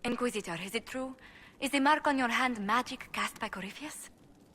Inquisitor, is it true? Is the mark on your hand magic cast by Corypheus?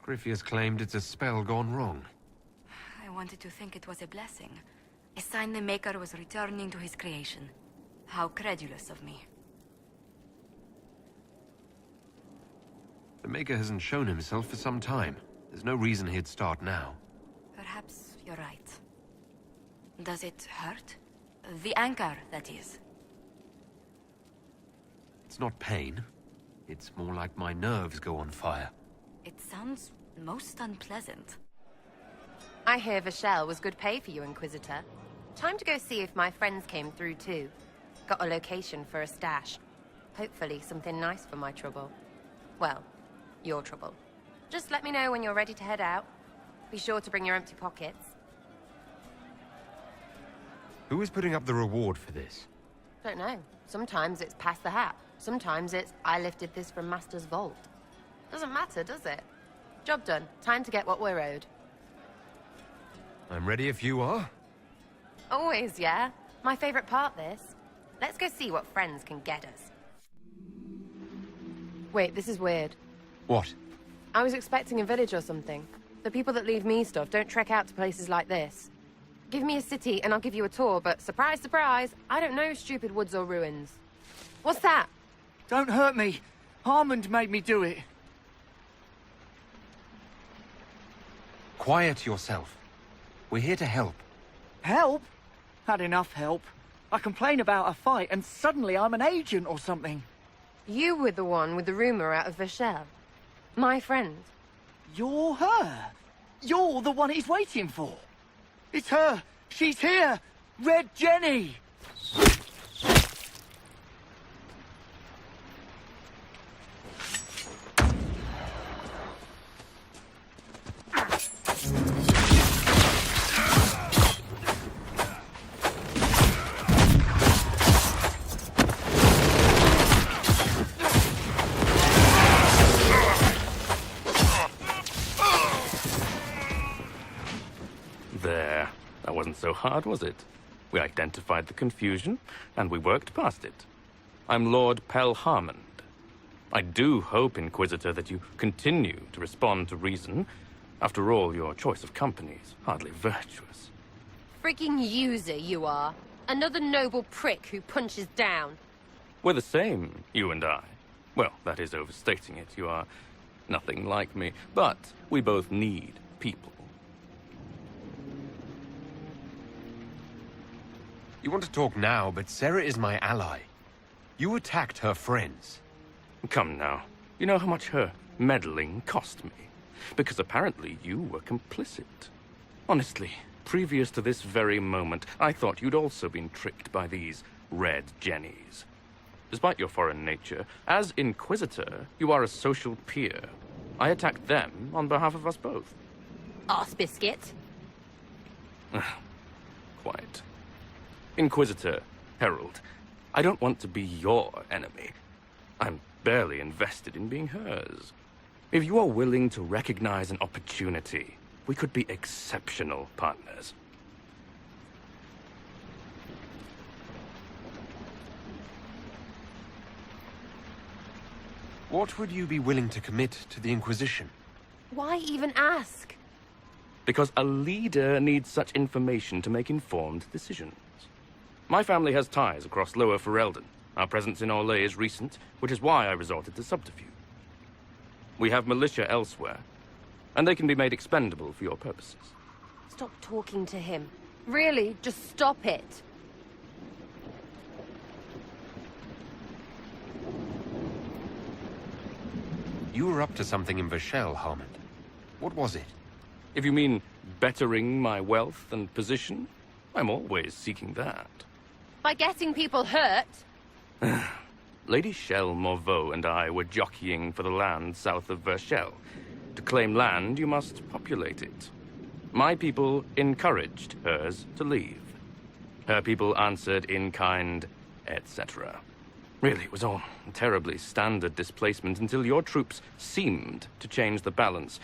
Corypheus claimed it's a spell gone wrong. I wanted to think it was a blessing. A sign the Maker was returning to his creation. How credulous of me. The Maker hasn't shown himself for some time. There's no reason he'd start now. Perhaps you're right. Does it hurt? The anchor, that is. It's not pain. It's more like my nerves go on fire. It sounds most unpleasant. I hear Vashel was good pay for you, Inquisitor. Time to go see if my friends came through too. Got a location for a stash. Hopefully something nice for my trouble. Well, your trouble. Just let me know when you're ready to head out. Be sure to bring your empty pockets. Who is putting up the reward for this? Don't know. Sometimes it's pass the hat. Sometimes it's I lifted this from Master's vault. Doesn't matter, does it? Job done. Time to get what we're owed. I'm ready if you are. Always, yeah. My favorite part, this. Let's go see what friends can get us. Wait, this is weird. What? I was expecting a village or something. The people that leave me stuff don't trek out to places like this. Give me a city and I'll give you a tour, but surprise, surprise, I don't know stupid woods or ruins. What's that? Don't hurt me. Harmond made me do it. Quiet yourself. We're here to help. Help? Had enough help. I complain about a fight and suddenly I'm an agent or something. You were the one with the rumor out of Vashel. My friend. You're her. You're the one he's waiting for. It's her. She's here. Red Jenny. There. That wasn't so hard, was it? We identified the confusion, and we worked past it. I'm Lord Pelharmond. I do hope, Inquisitor, that you continue to respond to reason. After all, your choice of company is hardly virtuous. Freaking user, you are. Another noble prick who punches down. We're the same, you and I. Well, that is overstating it. You are nothing like me. But we both need people. You want to talk now, but Sarah is my ally. You attacked her friends. Come now. You know how much her meddling cost me? Because apparently you were complicit. Honestly, previous to this very moment, I thought you'd also been tricked by these Red Jennies. Despite your foreign nature, as Inquisitor, you are a social peer. I attacked them on behalf of us both. Arse biscuit. Quiet. Inquisitor, Herald, I don't want to be your enemy. I'm barely invested in being hers. If you are willing to recognize an opportunity, we could be exceptional partners. What would you be willing to commit to the Inquisition? Why even ask? Because a leader needs such information to make informed decisions. My family has ties across Lower Ferelden. Our presence in Orlais is recent, which is why I resorted to subterfuge. We have militia elsewhere, and they can be made expendable for your purposes. Stop talking to him. Really, just stop it. You were up to something in Vashel, Harmond. What was it? If you mean bettering my wealth and position, I'm always seeking that. By getting people hurt? Lady Shell Morveau and I were jockeying for the land south of Vashel. To claim land, you must populate it. My people encouraged hers to leave. Her people answered in kind, etc. Really, it was all terribly standard displacement until your troops seemed to change the balance.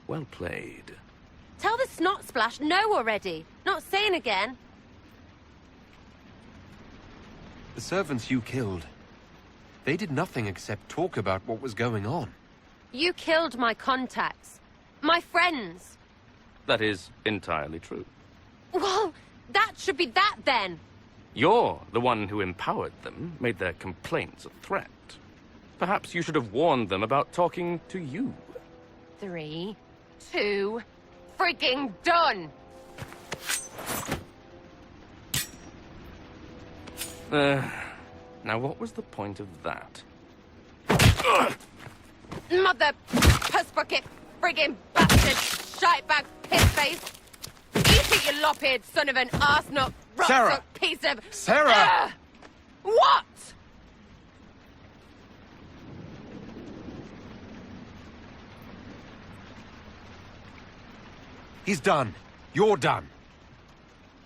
Well played. Tell the snot splash no already. Not saying again. The servants you killed, They did nothing except talk about what was going on. You killed my contacts. My friends. That is entirely true. Well, that should be that then. You're the one who empowered them, made their complaints a threat. Perhaps you should have warned them about talking to you. 3, 2, frigging done! Now what was the point of that? Mother puss bucket, frigging bastard, shitebag, pissface! Eat it, you lop-eared son of an arsenut, Sarah! rock piece of... Sarah! What? He's done. You're done.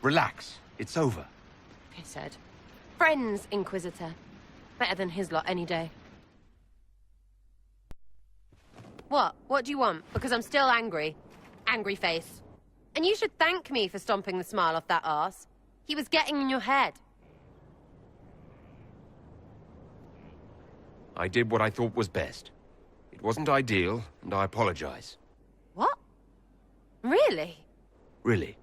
Relax. It's over. Pisshead. Friends, Inquisitor. Better than his lot any day. What? What do you want? Because I'm still angry. Angry face. And you should thank me for stomping the smile off that arse. He was getting in your head. I did what I thought was best. It wasn't ideal, and I apologize. What? Really? Really.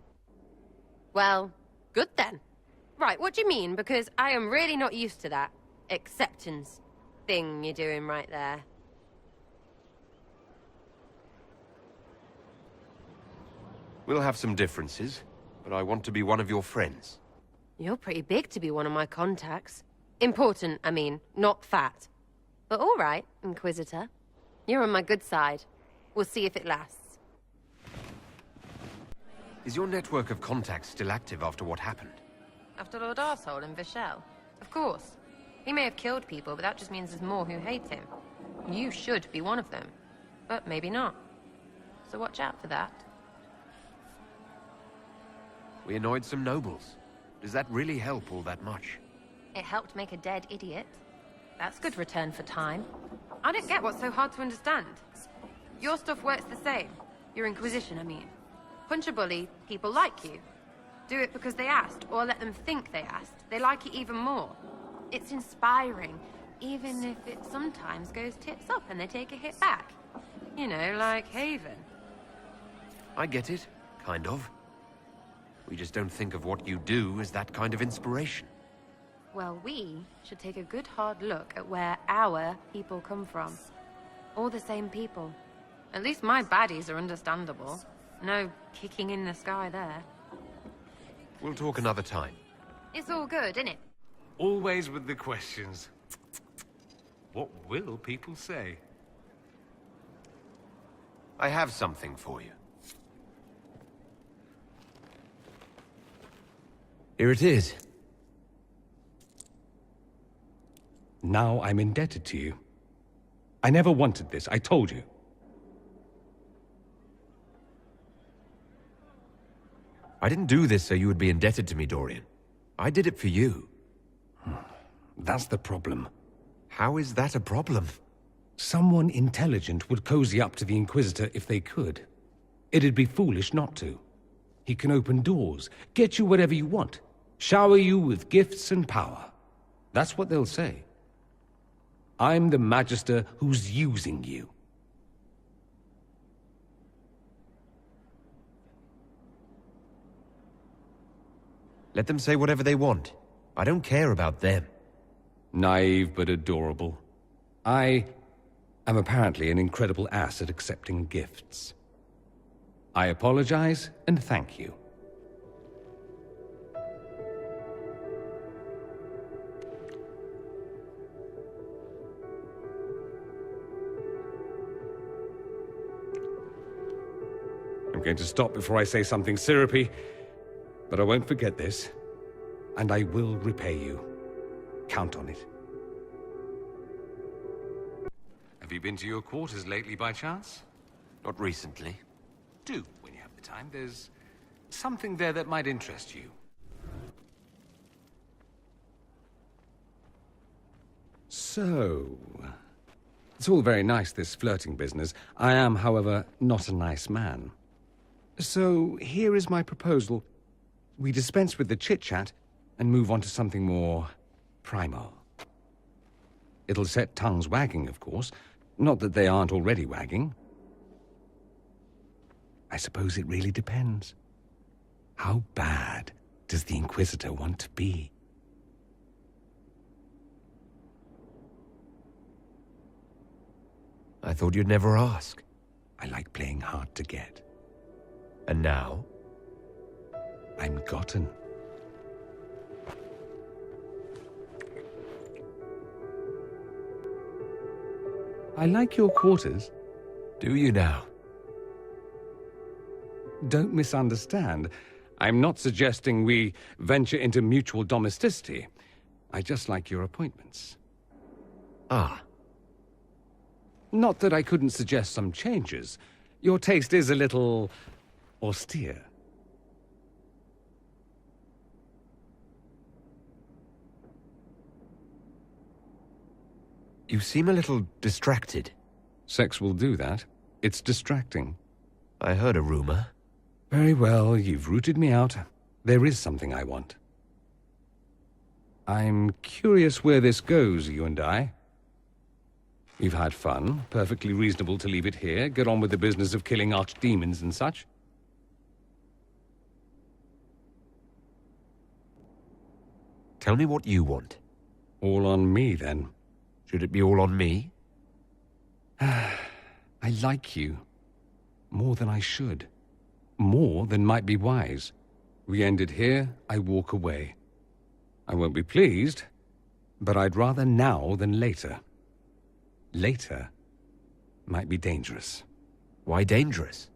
Well, good then. Right, what do you mean? Because I am really not used to that acceptance thing you're doing right there. We'll have some differences, but I want to be one of your friends. You're pretty big to be one of my contacts. Important, I mean, not fat. But all right, Inquisitor. You're on my good side. We'll see if it lasts. Is your network of contacts still active after what happened? After Lord Arsehole in Vishel? Of course. He may have killed people, but that just means there's more who hate him. You should be one of them. But maybe not. So watch out for that. We annoyed some nobles. Does that really help all that much? It helped make a dead idiot. That's good return for time. I don't get what's so hard to understand. Your stuff works the same. Your Inquisition, I mean. Punch a bully, people like you. Do it because they asked, or let them think they asked. They like it even more. It's inspiring, even if it sometimes goes tits up and they take a hit back. You know, like Haven. I get it, kind of. We just don't think of what you do as that kind of inspiration. Well, we should take a good hard look at where our people come from. All the same people. At least my baddies are understandable. No kicking in the sky there. We'll talk another time. It's all good, isn't it? Always with the questions. What will people say? I have something for you. Here it is. Now I'm indebted to you. I never wanted this, I told you. I didn't do this so you would be indebted to me, Dorian. I did it for you. That's the problem. How is that a problem? Someone intelligent would cozy up to the Inquisitor if they could. It'd be foolish not to. He can open doors, get you whatever you want, shower you with gifts and power. That's what they'll say. I'm the Magister who's using you. Let them say whatever they want. I don't care about them. Naive but adorable. I am apparently an incredible ass at accepting gifts. I apologize and thank you. I'm going to stop before I say something syrupy, but I won't forget this, and I will repay you. Count on it. Have you been to your quarters lately by chance? Not recently. Do, when you have the time. There's something there that might interest you. So, it's all very nice, this flirting business. I am, however, not a nice man. So, here is my proposal. We dispense with the chit-chat and move on to something more primal. It'll set tongues wagging, of course. Not that they aren't already wagging. I suppose it really depends. How bad does the Inquisitor want to be? I thought you'd never ask. I like playing hard to get. And now? I'm gotten. I like your quarters. Do you now? Don't misunderstand. I'm not suggesting we venture into mutual domesticity. I just like your appointments. Ah. Not that I couldn't suggest some changes. Your taste is a little austere. You seem a little distracted. Sex will do that. It's distracting. I heard a rumor. Very well, you've rooted me out. There is something I want. I'm curious where this goes, you and I. We've had fun. Perfectly reasonable to leave it here. Get on with the business of killing archdemons and such. Tell me what you want. All on me, then. Should it be all on me? I like you. More than I should. More than might be wise. We end it here, I walk away. I won't be pleased, but I'd rather now than later. Later might be dangerous. Why dangerous?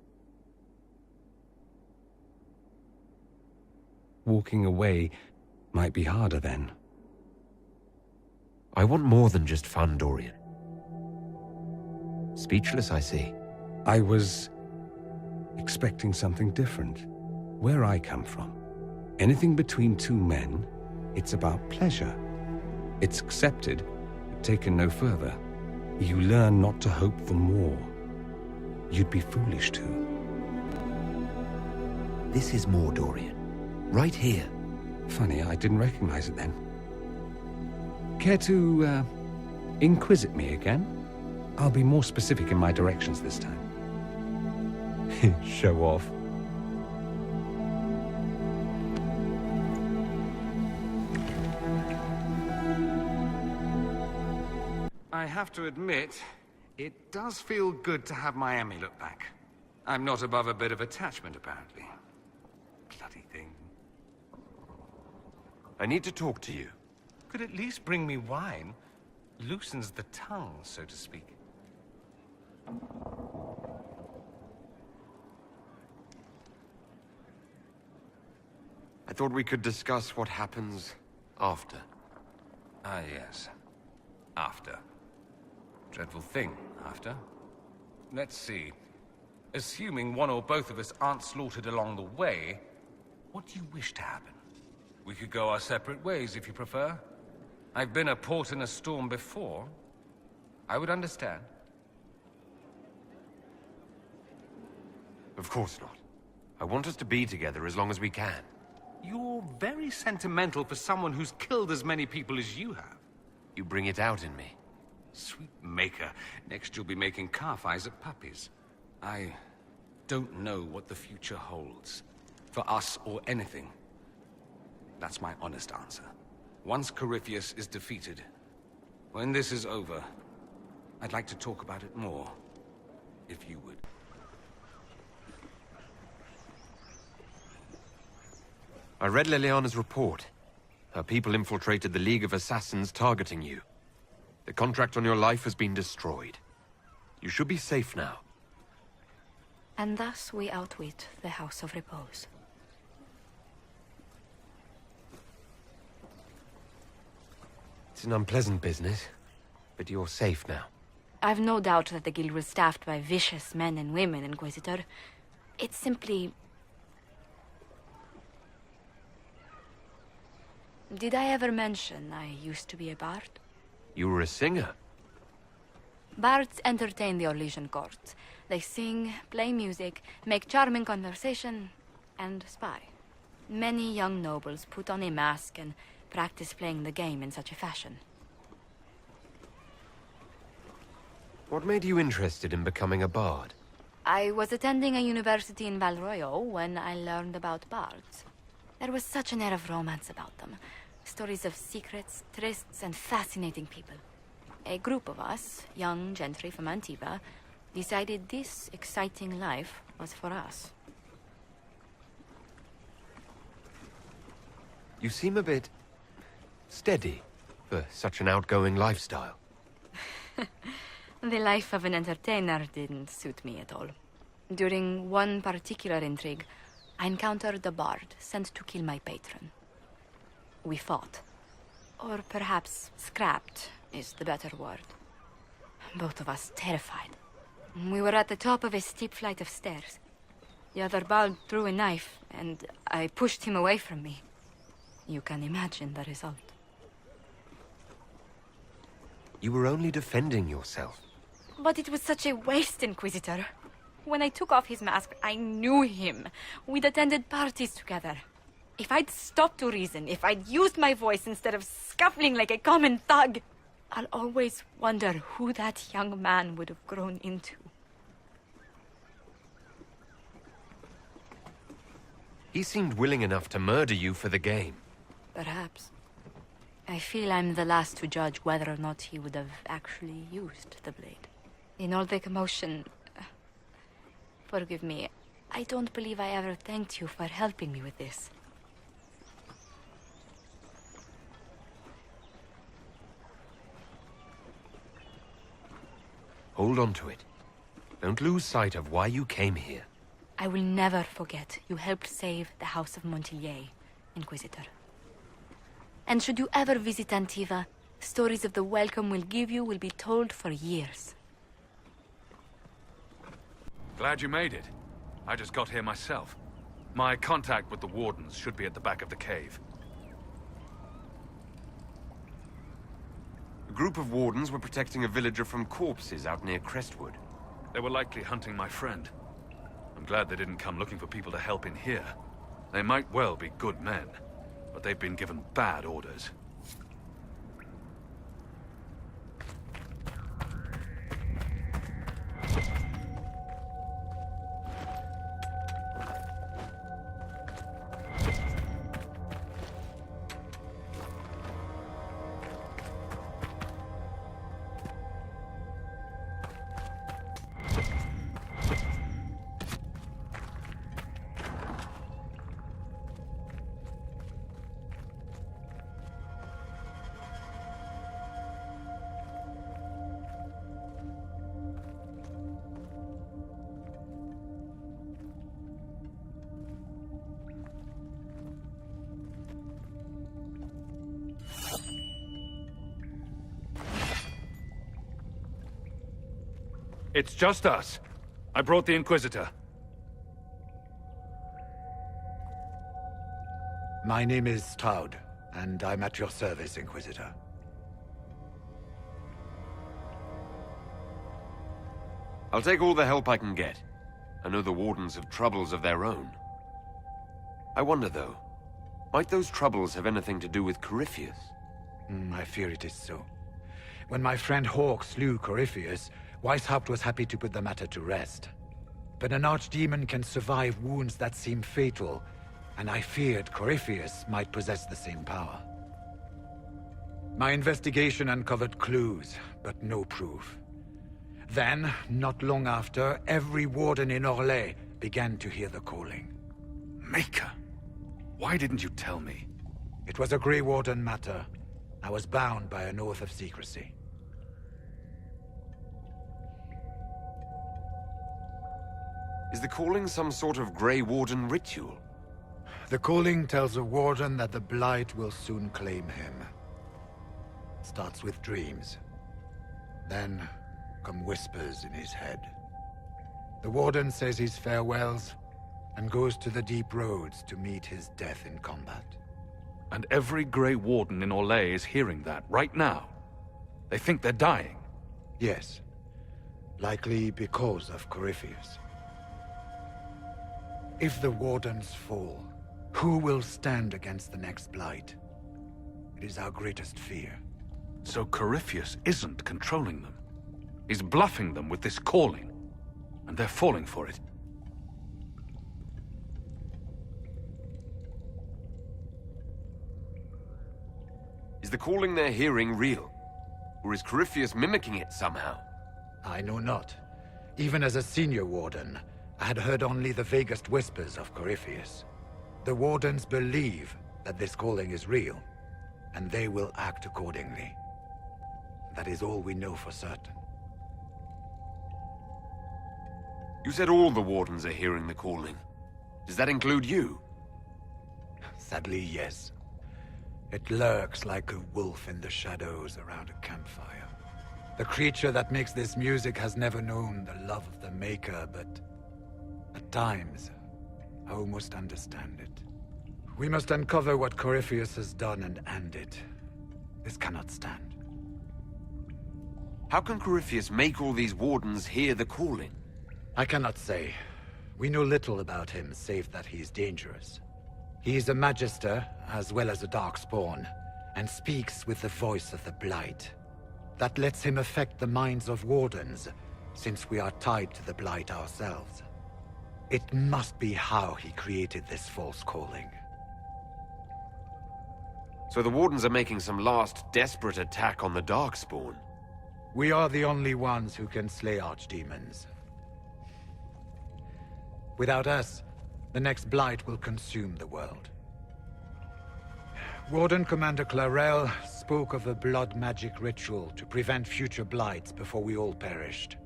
Walking away might be harder then. I want more than just fun, Dorian. Speechless, I see. I was expecting something different. Where I come from, anything between two men, it's about pleasure. It's accepted, but taken no further. You learn not to hope for more. You'd be foolish to. This is more, Dorian. Right here. Funny, I didn't recognize it then. Care to, inquisit me again? I'll be more specific in my directions this time. Show off. I have to admit, it does feel good to have my amulet back. I'm not above a bit of attachment, apparently. Bloody thing. I need to talk to you. Could at least bring me wine. Loosens the tongue, so to speak. I thought we could discuss what happens after. Ah, yes. After. Dreadful thing, after. Let's see. Assuming one or both of us aren't slaughtered along the way, what do you wish to happen? We could go our separate ways, if you prefer. I've been a port in a storm before. I would understand. Of course not. I want us to be together as long as we can. You're very sentimental for someone who's killed as many people as you have. You bring it out in me. Sweet maker. Next you'll be making calf eyes at puppies. I don't know what the future holds. For us or anything. That's my honest answer. Once Corypheus is defeated, when this is over, I'd like to talk about it more. If you would. I read Liliana's report. Her people infiltrated the League of Assassins targeting you. The contract on your life has been destroyed. You should be safe now. And thus we outwit the House of Repose. It's an unpleasant business, but you're safe now. I've no doubt that the guild was staffed by vicious men and women, Inquisitor. It's simply... Did I ever mention I used to be a bard? You were a singer. Bards entertain the Orlesian court. They sing, play music, make charming conversation, and spy. Many young nobles put on a mask and practice playing the game in such a fashion. What made you interested in becoming a bard? I was attending a university in Valroyo when I learned about bards. There was such an air of romance about them. Stories of secrets, trysts, and fascinating people. A group of us, young gentry from Antiva, decided this exciting life was for us. You seem a bit steady for such an outgoing lifestyle. The life of an entertainer didn't suit me at all. During one particular intrigue, I encountered a bard sent to kill my patron. We fought. Or perhaps scrapped is the better word. Both of us terrified. We were at the top of a steep flight of stairs. The other bard threw a knife, and I pushed him away from me. You can imagine the result. You were only defending yourself. But it was such a waste, Inquisitor. When I took off his mask, I knew him. We'd attended parties together. If I'd stopped to reason, if I'd used my voice instead of scuffling like a common thug, I'll always wonder who that young man would have grown into. He seemed willing enough to murder you for the game. Perhaps. I feel I'm the last to judge whether or not he would have actually used the blade. In all the commotion... Forgive me, I don't believe I ever thanked you for helping me with this. Hold on to it. Don't lose sight of why you came here. I will never forget you helped save the House of Montilyet, Inquisitor. And should you ever visit Antiva, stories of the welcome we'll give you will be told for years. Glad you made it. I just got here myself. My contact with the Wardens should be at the back of the cave. A group of wardens were protecting a villager from corpses out near Crestwood. They were likely hunting my friend. I'm glad they didn't come looking for people to help in here. They might well be good men, but they've been given bad orders. It's just us. I brought the Inquisitor. My name is Taud, and I'm at your service, Inquisitor. I'll take all the help I can get. I know the Wardens have troubles of their own. I wonder, though, might those troubles have anything to do with Corypheus? I fear it is so. When my friend Hawke slew Corypheus, Weishaupt was happy to put the matter to rest. But an archdemon can survive wounds that seem fatal, and I feared Corypheus might possess the same power. My investigation uncovered clues, but no proof. Then, not long after, every warden in Orlais began to hear the calling. Maker! Why didn't you tell me? It was a Grey Warden matter. I was bound by an oath of secrecy. Is the calling some sort of Grey Warden ritual? The calling tells a warden that the Blight will soon claim him. Starts with dreams. Then come whispers in his head. The warden says his farewells and goes to the deep roads to meet his death in combat. And every Grey Warden in Orlais is hearing that right now. They think they're dying. Yes. Likely because of Corypheus. If the Wardens fall, who will stand against the next Blight? It is our greatest fear. So Corypheus isn't controlling them. He's bluffing them with this calling, and they're falling for it. Is the calling they're hearing real? Or is Corypheus mimicking it somehow? I know not. Even as a senior warden, I had heard only the vaguest whispers of Corypheus. The wardens believe that this calling is real, and they will act accordingly. That is all we know for certain. You said all the wardens are hearing the calling. Does that include you? Sadly, yes. It lurks like a wolf in the shadows around a campfire. The creature that makes this music has never known the love of the Maker, but at times, I almost understand it. We must uncover what Corypheus has done and end it. This cannot stand. How can Corypheus make all these wardens hear the calling? I cannot say. We know little about him, save that he is dangerous. He is a Magister, as well as a Darkspawn, and speaks with the voice of the Blight. That lets him affect the minds of wardens, since we are tied to the Blight ourselves. It must be how he created this false calling. So the wardens are making some last desperate attack on the Darkspawn. We are the only ones who can slay archdemons. Without us, the next Blight will consume the world. Warden Commander Clarel spoke of a blood magic ritual to prevent future Blights before we all perished.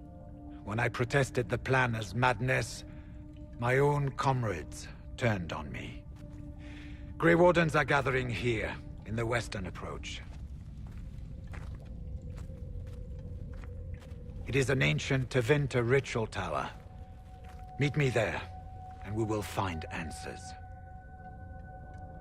When I protested the plan as madness, my own comrades turned on me. Grey Wardens are gathering here, in the western approach. It is an ancient Tevinter ritual tower. Meet me there, and we will find answers.